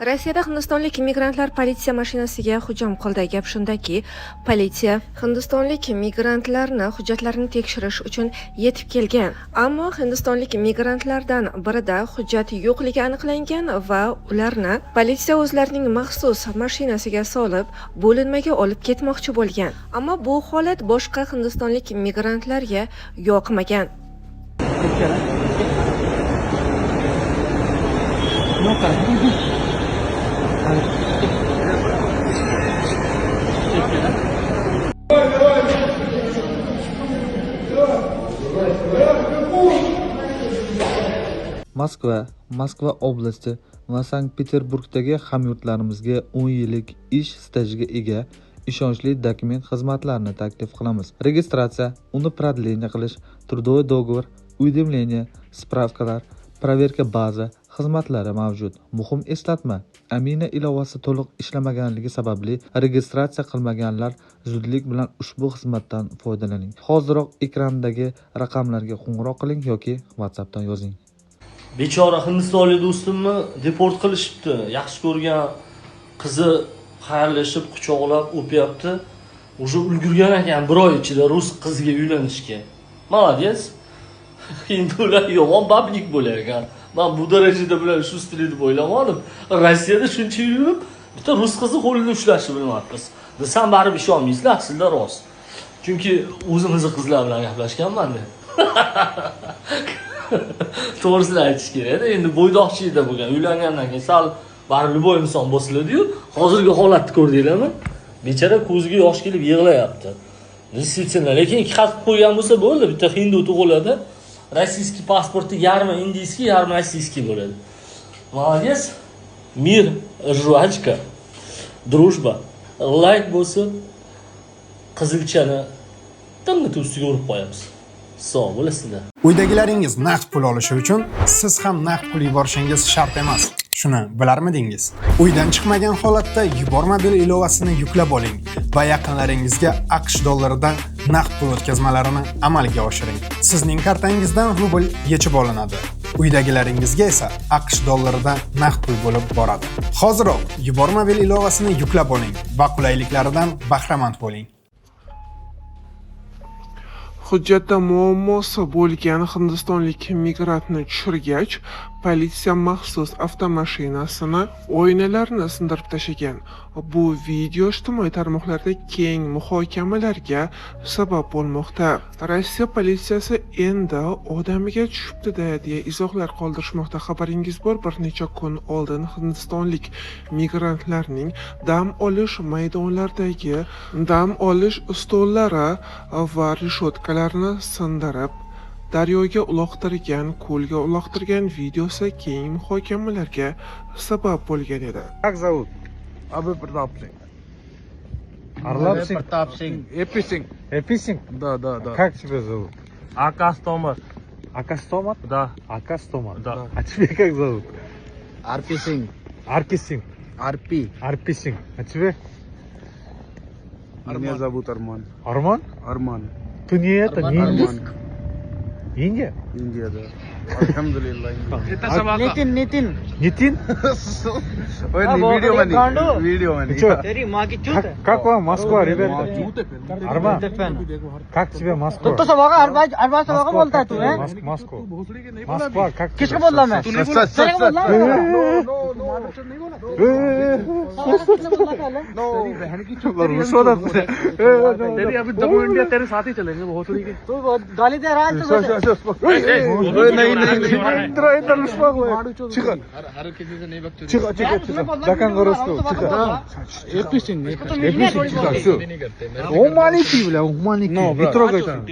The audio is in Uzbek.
Rossiyada hindistonlik migrantlar politsiya mashinasiga hujum qildi. Gap shundaki, politsiya hindistonlik migrantlarni hujjatlarini tekshirish uchun yetib kelgan. Ammo hindistonlik migrantlardan birida hujjat yo'qligi aniqlangan va ularni politsiya o'zlarining maxsus mashinasiga solib, bo'linmaga olib ketmoqchi bo'lgan. Ammo bu holat boshqa hindistonlik migrantlarga yoqmagan. Moskva oblasti va Sankt-Peterburgdagi hamyurtlarimizga 10 yillik ish stajiga ega ishonchli dokument xizmatlarini taklif qilamiz. Registratsiya, uni продление qilish, трудовой договор, уведомление, spravkalar, проверка baza xizmatlari mavjud. Muhim eslatma, Amina ilovasi to'liq ishlamaganligi sababli registratsiya qilmaganlar zudlik bilan ushbu xizmatdan foydalaning. Hoziroq ekrandagi raqamlarga qo'ng'iroq qiling yoki WhatsAppdan yozing. Bechora hindistonlik do'stimni deport qilishibdi. Yaxshi ko'rgan qizi xayrlashib, quchoqlab o'pyapti. Уже ulgurgan ekan 1 oy ichida rus qizga uylanishga. Молодец. Hindular yomon bablik bo'lar ekan. Men bu darajada bilan shu stil deb o'ylamadim. Rossiyada shuncha yurib, bitta rus qizni qo'lini ushlashni bilmayapmiz. Desam baribir ishonmaysizlar, aslida rost. Chunki o'zimizni qizlar bilan gaplashganman-da. To'g'risini aytish kerak-da. Endi bo'ydoqchilikda bo'lgan, uylangandan keyin sal baribir bo'y inson bosiladi-yu. Hozirgi holatni ko'rdinglarmi? Bechora ko'ziga yosh kelib yig'layapti. Действительно, lekin ikki xat qo'ygan bo'lsa bo'ldi, bitta hindu tug'iladi. Российский pasporti yarmi indiyskiy, yarmi rossiyskiy bo'ladi. Молодец. Мир, жвачка, дружба. Like bo'lsa, qizilchani timni ustiga urib qo'yamiz. Sog' bo'lasizlar. Uydagilaringiz naqd pul olishi uchun siz ham naqd pul yuborishingiz shart emas. Shuni bilarmidingiz? Uydan chiqmagan holatda Yubormobil ilovasini yuklab oling va yaqinlaringizga AQSh dollaridan naqd pul o'tkazmalarini amalga oshiring. Sizning kartangizdan rubl yechib olinadi. Uydagilaringizga esa AQSh dollaridan naqd pul bo'lib boradi. Hoziroq Yubormobil ilovasini yuklab oling va qulayliklaridan bahramand bo'ling. Hujjatda muammosi bo'lgan hindistonlik migrantni tushirgach, politsiya maxsus avtomashinasini oynalarni sindirib tashlagan. Bu video ijtimoiy tarmoqlarda keng muhokamalarga sabab bo'lmoqda. Rossiya politsiyasi endi odamiga tushibdi-da deya izohlar qoldirishmoqda. Xabaringiz bor, bir necha kun oldin hindistonlik migrantlarning dam olish maydonlaridagi dam olish stollari va rishotkalarni sindirib daryoga uloqtirgan, ko'lga uloqtirgan videosi keng muhokamalarga sabab bo'lgan edi. Как зовут? Абы Пратап Синг. Орлов Синг? Пратап Синг. Эпи Синг. Эпи Синг? Да. Как тебя зовут? Акас Томар. Акас Томар? Да. Акас Томар? Да. А тебя как зовут? Арпи Синг. Арки Синг? Арпи. Арпи Синг. А тебя? Меня зовут Арман. Арман? Арман. Ты не это, не Арман. индийский? Индия? Индия, да. Альхамдулилlah. Нитин? Ой, не видео мани. Видео мани. Теперь как вам Москва, ребята? Арман, как тебе Москва? तो सब होगा हर बार सब होगा बोलता है तू हैं Москва. Москва, как тебе? किसको बोल रहा मैं तेरे को बोल रहा तेरी अभी दबो इंडिया तेरे साथ ही चलेंगे बहुत तरीके. तू गाली दे रहा है इधर закан горосту. Эпи Синг. Умаленький, бля, умаленький. Не трогай там.